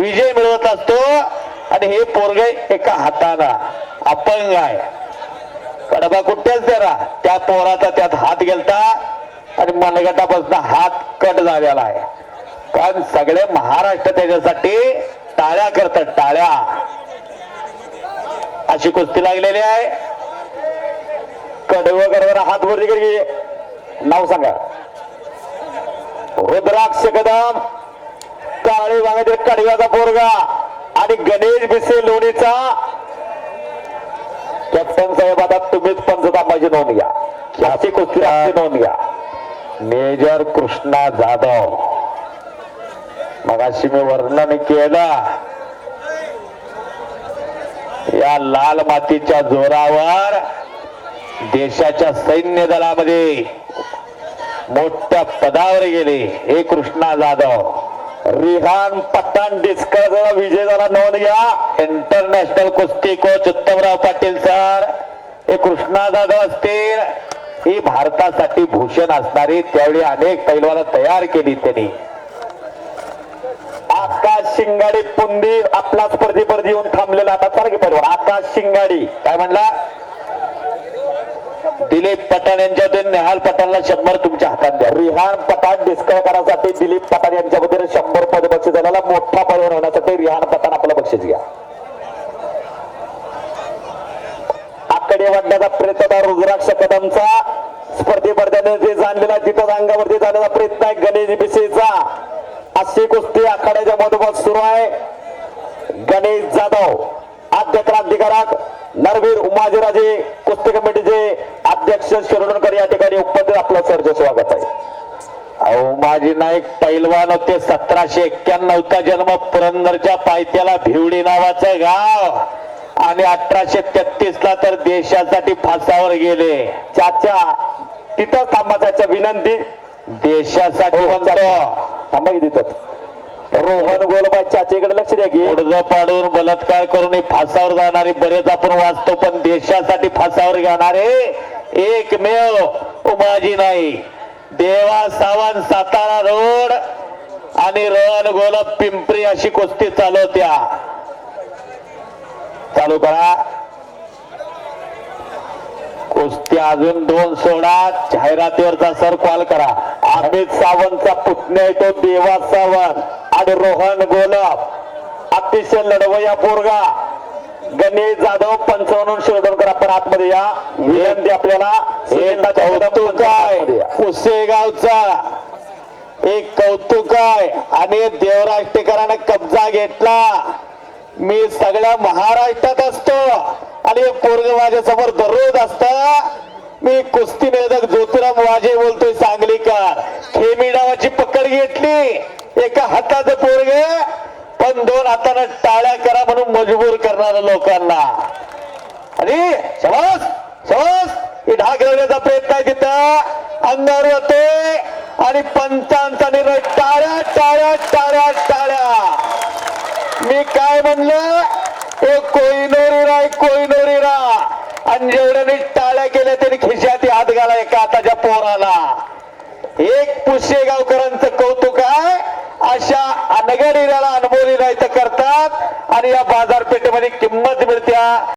विजय मिळवत असतो आणि हे पोरगे एका हाताला अपंग आहे. कडबा कुठेच जरा त्या पोराचा त्यात हात गेलता आणि मनगटापासून हात कट झालेला आहे. कारण सगळे महाराष्ट्र त्याच्यासाठी टाळ्या करतात, टाळ्या. अशी कुस्ती लागलेली आहे. कडवकर हात वरती घे, नाव सांगा. रुद्राक्ष कदम, काळे वांगाचे कडव्याचा पोरगा आणि गणेश बिसे लोणीचा कॅप्टन साहेब. आता तुम्हीच पंचतांबाची नोंद घ्या, अशी कुस्ती नोंद घ्या. मेजर कृष्णा जाधव, मगाशी मी वर्णन केलं, या लाल मातीच्या जोरावर देशाच्या सैन्य दलामध्ये मोठ्या पदावर गेले हे कृष्णा जाधव. रिहान पठाण डिस्कसचा विजय झाला, नोंद घ्या. इंटरनॅशनल कुस्ती कोच उत्तमराव पाटील सर हे कृष्णा जाधव असतील. ही भारतासाठी भूषण असणारी त्यावेळी अनेक पैलवान तयार केली त्यांनी. आकाश शिंगाडी पुंदी आपला स्पर्धेवर येऊन थांबलेला आता सारखे पैलवान. आकाश शिंगाडी काय म्हणला, दिलीप पठाण यांच्यातून नेहाल पठाणला 100 तुमच्या हातात द्या. रिहान पठाण डिस्कस करासाठी दिलीप पठाण यांच्याबद्दल 100 पद बक्षीस झालेला. मोठा पैलवान होण्यासाठी रिहान पठाण आपलं बक्षीस घ्या. आकडे वाढण्याचा प्रयत्न रुद्राक्ष कदमचा स्पर्धेपर्यंत जे जाणलेला तिथं अंगावरती जाण्याचा प्रयत्न आहे गणेश बिसेचा. अशी कुस्ती आखाड्याच्या मधोमध सुरू आहे. गणेश जाधव आद्य क्रांतिकारक नरवीर उमाजीराजे कुस्ती कमिटीचे अध्यक्ष शिरोडकर या ठिकाणी उपस्थित. आपलं सरचे स्वागत आहे. उमाजी नाईक पैलवान होते. 1791 चा जन्म, पुरंदरच्या पायथ्याला भिवडी नावाचं गाव, आणि 1833 ला तर देशासाठी फासावर गेले. चाचा तिथं थांबायच्या विनंती, देशासाठी थांबा तिथं. रोहन गोलबाई चाचेकडे लक्ष द्या की उडज पाडून बलात्कार करून फासावर जाणारे बरेच आपण वाचतो, पण देशासाठी फासावर घेणारे एकमेव उमाजी नाईक. देवा सावंत सातारा रोड आणि रोहन गोलब पिंपरी अशी कुस्ती चालवत्या. चालू करा कुस्ती. अजून 2 सोडा. जाहिरातीवरचा सर कॉल करा. अमित सावंतचा पुतण्या येतो देवा सावंत आणि रोहन गोलब. अतिशय लढवया पोरगा गणेश जाधव 55 शिरोडकर. आपण आतमध्ये या विनंती आपल्याला. कौतुक आहे पुसेगावचा, एक कौतुक आहे. आणि देवराज टेकराने कब्जा घेतला. मी सगळ्या महाराष्ट्रात असतो आणि पोरग माझ्या समोर दररोज असत. मी कुस्ती निवेदक ज्योतिराम वाजे बोलतोय, सांगलीकर. खेमी नावाची पकड घेतली. एका हाताचं पोरगे पण 2 हाताने टाळ्या करा म्हणून मजबूर करणार लोकांना. आणि शबास शबास ही ढाक रवण्याचा प्रयत्न आहे तिथं अंगावर होते आणि पंचांचा निर्णय. टाळ्या टाळ्या टाळ्या टाळ्या. मी काय म्हणलं, हे कोहिनूर राय कोहिनूर रा. आणि जेवढ्याने टाळ्या केल्या त्यांनी खिशात हात घाला एका हाताच्या पोराला. एक पुशे